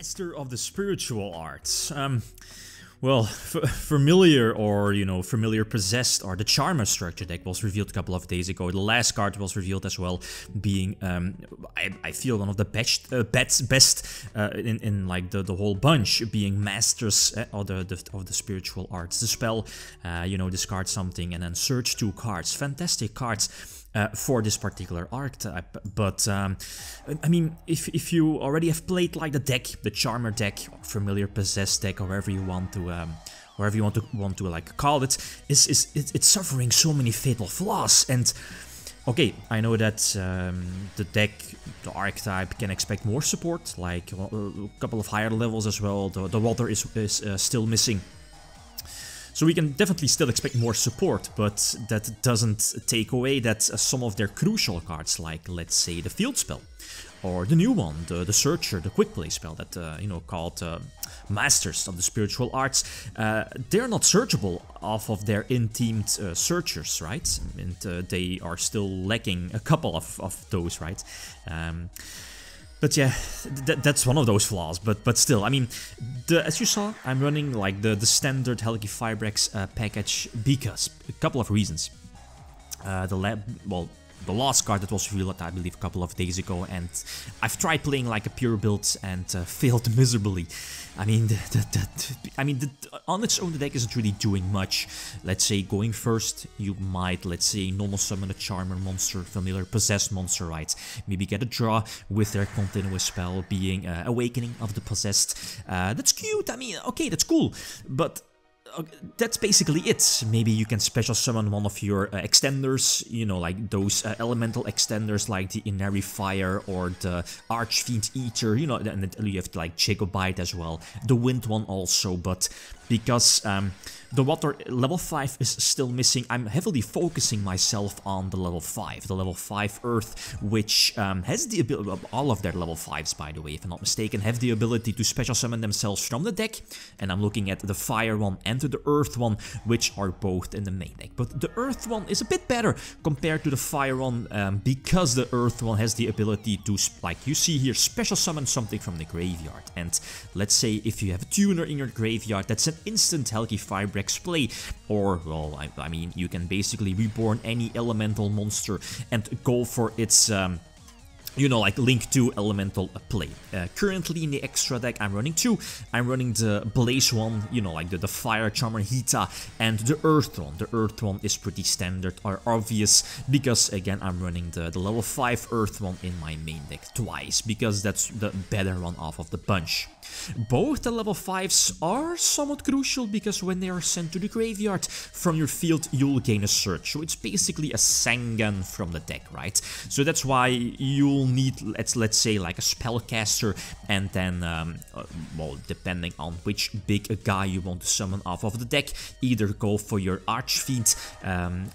Master of the Spiritual Arts. Well, Familiar or, Familiar Possessed or the Charmer structure deck was revealed a couple of days ago. The last card was revealed as well, being, I feel, one of the best in like the whole bunch, being Masters of the Spiritual Arts. The spell, discard something and then search 2 cards. Fantastic cards. For this particular archetype, but I mean, if you already have played like the deck, the Charmer deck, or Familiar Possessed deck, or whatever you want to like call it, it's suffering so many fatal flaws. And okay, I know that the deck, the archetype, can expect more support, like a couple of higher levels as well. The water is still missing. So we can definitely still expect more support, but that doesn't take away that some of their crucial cards, like let's say the Field Spell, or the new one, the Searcher, the Quick Play spell that, called Masters of the Spiritual Arts, they're not searchable off of their in-themed Searchers, right? And they are still lacking a couple of those, right? But yeah, that's one of those flaws, but still, I mean, as you saw, I'm running like the standard Helgi Fibrex package because a couple of reasons. The last card that was revealed, I believe, a couple of days ago, and I've tried playing like a pure build and failed miserably. I mean, on its own, the deck isn't really doing much. Let's say going first, you might, let's say, normal summon a Charmer monster, Familiar Possessed monster, right? Maybe get a draw with their continuous spell being Awakening of the Possessed. That's cute. I mean, okay, that's cool, but that's basically it. Maybe you can special summon one of your extenders, like those elemental extenders like the Inari Fire or the Archfiend Eater, and then you have like Jacobite as well, the Wind one also, but because the water level 5 is still missing, I'm heavily focusing myself on the level 5. The level 5 Earth, which has the ability, all of their level 5s by the way, if I'm not mistaken, have the ability to special summon themselves from the deck, and I'm looking at the Fire one and the Earth one, which are both in the main deck. But the Earth one is a bit better compared to the Fire one, because the Earth one has the ability to, like you see here, special summon something from the graveyard. And let's say if you have a tuner in your graveyard, that's an instant Helgi Fibrex play, or, well, I mean, you can basically reborn any elemental monster and go for its like Link 2 elemental play. Currently in the extra deck I'm running 2. I'm running the Blaze one, like the Fire Charmer Hita, and the Earth one. The Earth one is pretty standard or obvious because, again, I'm running the level 5 Earth one in my main deck twice, because that's the better one off of the bunch. Both the level 5s are somewhat crucial because when they are sent to the graveyard from your field, you'll gain a search. So it's basically a Sangan from the deck, right? So that's why you'll need, let's say, like a spellcaster, and then, well, depending on which big guy you want to summon off of the deck, either go for your Archfiend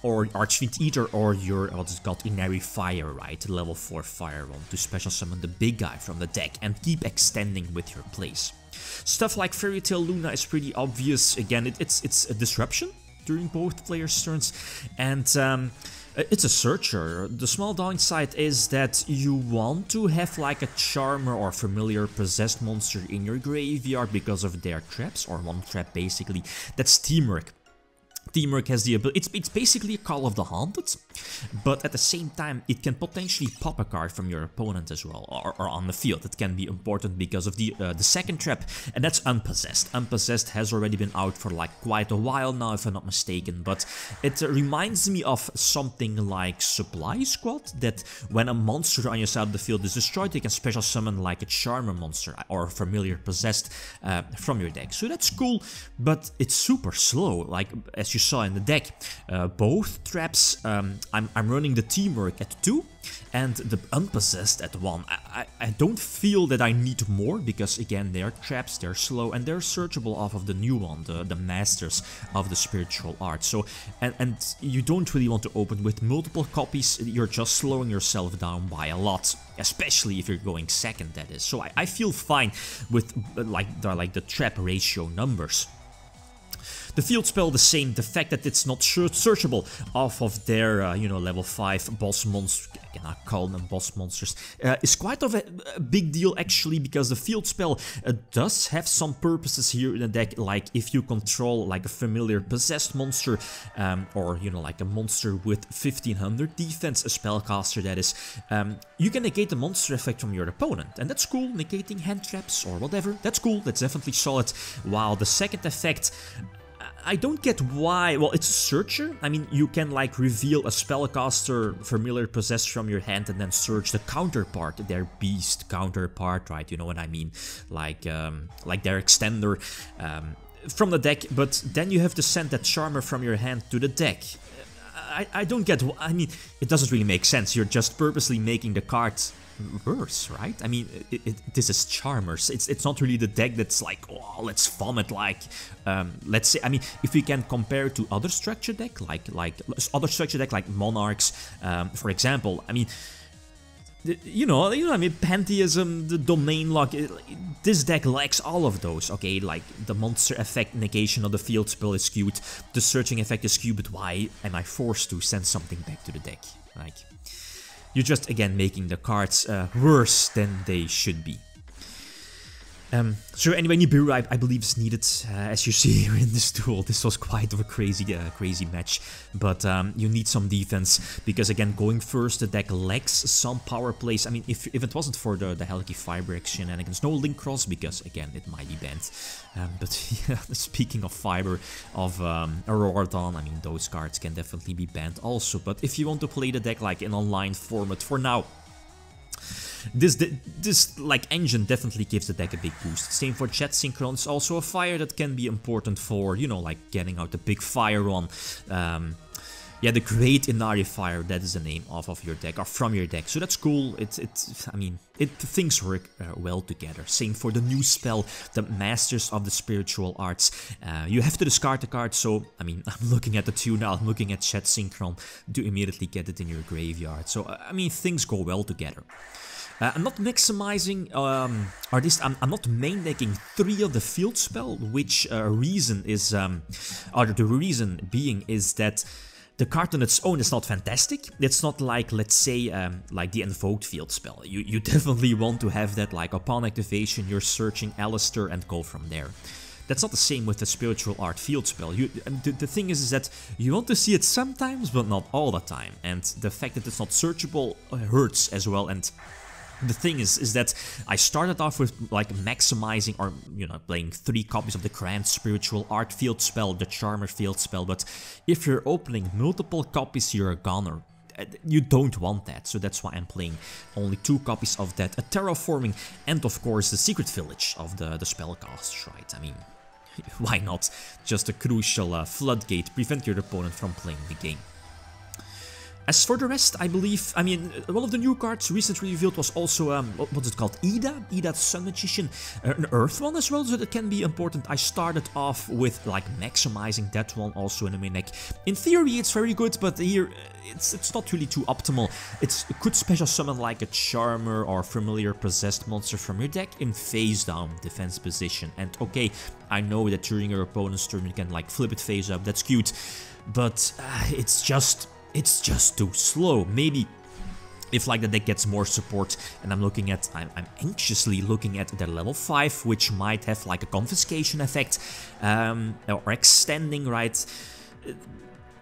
or Archfiend Eater, or your, what's it called, Inari Fire, right? Level 4 Fire one to special summon the big guy from the deck and keep extending with your plays. Stuff like Fairy Tail Luna is pretty obvious. Again, it's a disruption during both players' turns, and it's a Searcher. The small downside is that you want to have like a Charmer or Familiar Possessed monster in your graveyard because of their traps, or one trap basically. That's Teamwork. Teamwork has the ability, it's basically a Call of the Haunted, but at the same time it can potentially pop a card from your opponent as well, or on the field. It can be important because of the second trap, and that's Unpossessed. Unpossessed has already been out for like quite a while now, if I'm not mistaken, but it reminds me of something like Supply Squad, that when a monster on your side of the field is destroyed, you can special summon like a Charmer monster or Familiar Possessed from your deck. So that's cool, but it's super slow, like as you saw in the deck. Both traps, I'm running the Teamwork at 2 and the Unpossessed at 1. I don't feel that I need more, because again, they're traps, they're slow, and they're searchable off of the new one, the Masters of the Spiritual Arts. So, and you don't really want to open with multiple copies, you're just slowing yourself down by a lot, especially if you're going second, that is. So I feel fine with like the trap ratio numbers. The field spell the same, the fact that it's not searchable off of their, you know, level 5 boss monsters, I cannot call them boss monsters, is quite of a big deal actually, because the field spell does have some purposes here in the deck, like if you control like a familiar possessed monster, or, you know, like a monster with 1500 defense, a spellcaster that is, you can negate the monster effect from your opponent, and that's cool, negating hand traps or whatever, that's cool, that's definitely solid. While the second effect, I don't get why. Well, it's a searcher. I mean, you can like reveal a spellcaster familiar possessed from your hand and then search the counterpart, their beast counterpart, right? You know what I mean? Like their extender from the deck, but then you have to send that charmer from your hand to the deck. I don't get. I mean, it doesn't really make sense. You're just purposely making the card worse, right? I mean, this is Charmers. It's not really the deck that's like, oh, let's vomit, like, let's say, I mean, if we can compare to other structure deck, like Monarchs, for example, I mean, you know, I mean, Pantheism, the Domain Lock, this deck lacks all of those, okay? Like, the monster effect negation of the field spell is skewed, the searching effect is skewed, but why am I forced to send something back to the deck? Like, you're just, again, making the cards worse than they should be. So anyway, Nibiru, I believe is needed, as you see here in this duel. This was quite of a crazy match, but you need some defense, because again, going first, the deck lacks some power plays. I mean, if it wasn't for the Helgi Fiber shenanigans, no Link Cross, because again, it might be banned. But yeah, speaking of Fiber, of Auroradon, I mean, those cards can definitely be banned also. But if you want to play the deck like in online format for now, this like engine definitely gives the deck a big boost. Same for Jet Synchron, it's also a fire that can be important for, you know, like getting out the big fire on. Yeah, the Great Inari Fire, that is the name of your deck, or from your deck, so that's cool. I mean, things work well together. Same for the new spell, the Masters of the Spiritual Arts. You have to discard the card, so, I mean, I'm looking at the two now, I'm looking at Jet Synchron to immediately get it in your graveyard. So, I mean, things go well together. I'm not maximizing, or at least I'm not main decking 3 of the field spell, which reason is, or the reason being is that the card on its own is not fantastic. It's not like, let's say, like the Invoked field spell. You definitely want to have that, like, upon activation, you're searching Alistair and go from there. That's not the same with the Spiritual Art field spell. The thing is that you want to see it sometimes, but not all the time. And the fact that it's not searchable hurts as well. And the thing is that I started off with like maximizing, or, you know, playing 3 copies of the Grand Spiritual Art field spell, the Charmer field spell, but if you're opening multiple copies, you're a goner. You don't want that, so that's why I'm playing only 2 copies of that, a Terraforming, and of course the Secret Village of the spellcasters, right? I mean, why not? Just a crucial floodgate, prevent your opponent from playing the game. As for the rest, I believe, I mean, one of the new cards recently revealed was also, what's it called, Ida Sun Magician, an Earth one as well, so that can be important. I started off with, like, maximizing that one also in the main deck. In theory, it's very good, but here, it's not really too optimal. It could special summon, like, a Charmer or Familiar Possessed monster from your deck in face down defense position. And okay, I know that during your opponent's turn you can, like, flip it face up, that's cute, but it's just too slow. Maybe if like the deck gets more support, and I'm anxiously looking at their level 5, which might have like a confiscation effect, or extending, right?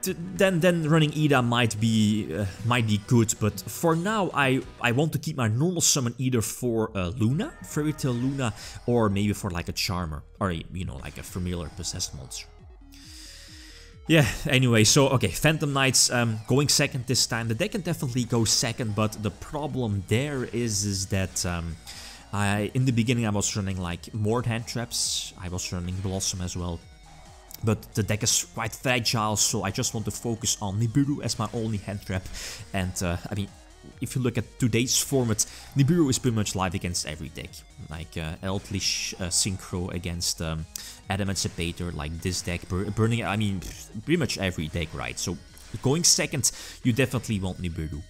Then running Ida might be good, but for now I want to keep my normal summon either for Luna, Fairy Tail Luna, or maybe for like a Charmer, or, you know, like a familiar possessed monster. Yeah, anyway, so, okay, Phantom Knights going second this time. The deck can definitely go second, but the problem there is that in the beginning I was running, like, more hand traps. I was running Blossom as well. But the deck is quite fragile, so I just want to focus on Nibiru as my only hand trap. And, I mean, if you look at today's format, Nibiru is pretty much live against every deck. Like Eldritch Synchro against Adam Emancipator, like this deck, burning, I mean, pretty much every deck, right? So going second, you definitely want Nibiru.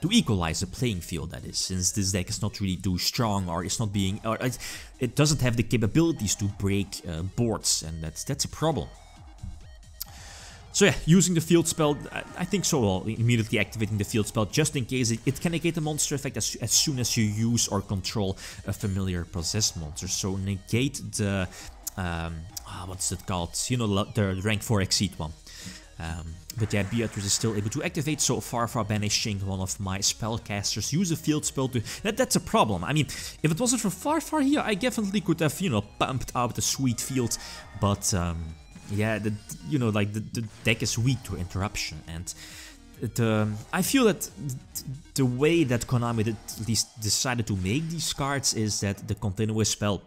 To equalize the playing field, that is, since this deck is not really too strong, or it's not being, or it doesn't have the capabilities to break boards, and that's a problem. So yeah, using the field spell, I think so, well, immediately activating the field spell just in case it can negate the monster effect as soon as you use or control a familiar possessed monster. So negate the, what's it called? You know, the rank 4 exceed one. But yeah, Beatrice is still able to activate, so far banishing one of my spellcasters. Use a field spell to... That's a problem. I mean, if it wasn't for Far here, I definitely could have, you know, pumped out a sweet field. But, yeah, you know, like, the deck is weak to interruption. And I feel that the way that Konami at least decided to make these cards is that the continuous spell,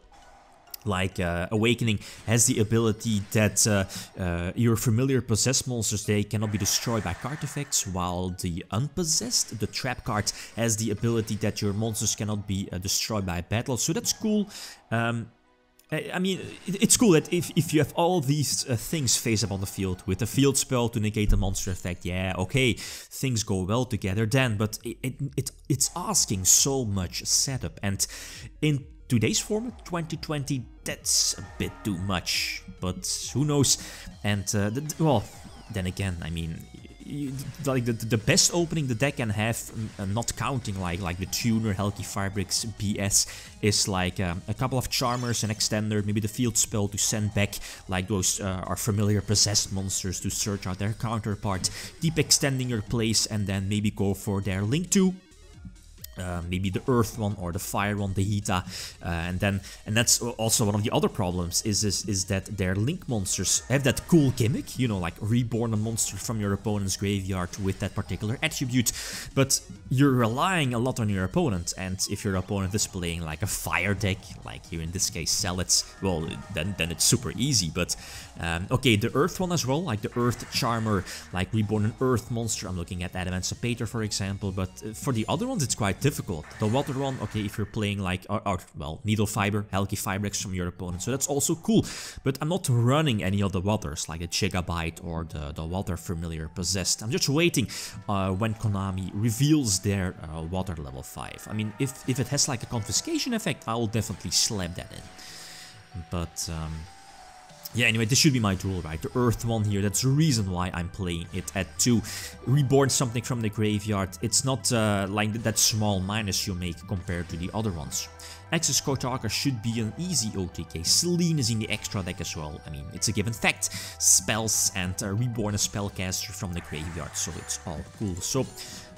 like Awakening, has the ability that your familiar possessed monsters, they cannot be destroyed by card effects, while the Unpossessed, the trap card, has the ability that your monsters cannot be destroyed by battle. So that's cool. I mean, it's cool that if you have all these things face up on the field with a field spell to negate the monster effect, yeah, okay, things go well together then, but it's asking so much setup, and in today's format, 2020, that's a bit too much, but who knows. And well, then again, I mean, like the best opening the deck can have, not counting like the tuner, Helki Firebricks BS, is like a couple of charmers, an extender, maybe the field spell to send back like those our familiar possessed monsters to search out their counterpart, keep extending your plays, and then maybe go for their Link 2. Maybe the Earth one or the Fire one, the Hita, and that's also one of the other problems is that their Link monsters have that cool gimmick, you know, like reborn a monster from your opponent's graveyard with that particular attribute, but you're relying a lot on your opponent, and if your opponent is playing like a fire deck, like here in this case Celets, well, then it's super easy. But okay, the Earth one as well, like the Earth Charmer, like reborn an Earth monster, I'm looking at Adamant Sapater for example, but for the other ones it's quite difficult. The Water one, okay, if you're playing like, well, Needle Fiber, Helki Firebricks from your opponent, so that's also cool, but I'm not running any of the Waters, like the Gigabyte or the Water Familiar Possessed. I'm just waiting when Konami reveals their Water level 5. I mean, if it has like a confiscation effect, I will definitely slap that in. But, yeah, anyway, this should be my duel, right? The Earth one here, that's the reason why I'm playing it at 2. Reborn something from the graveyard. It's not like that small minus you make compared to the other ones. Access Kotaka should be an easy OTK. Selene is in the extra deck as well. I mean, it's a given fact. Spells and reborn a spellcaster from the graveyard, so it's all cool. So,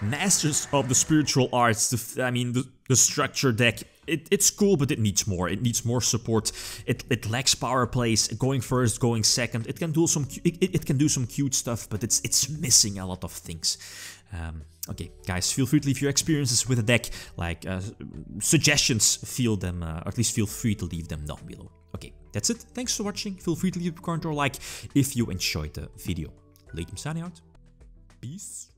Masters of the Spiritual Arts, I mean, the structure deck, it's cool, but it needs more. It needs more support. It lacks power plays, going first, going second. It can do some cute stuff, but it's missing a lot of things. Okay, guys, feel free to leave your experiences with the deck, like suggestions. Feel them, or at least feel free to leave them down below. Okay, that's it. Thanks for watching. Feel free to leave a comment or like if you enjoyed the video. Lithium signing out. Peace.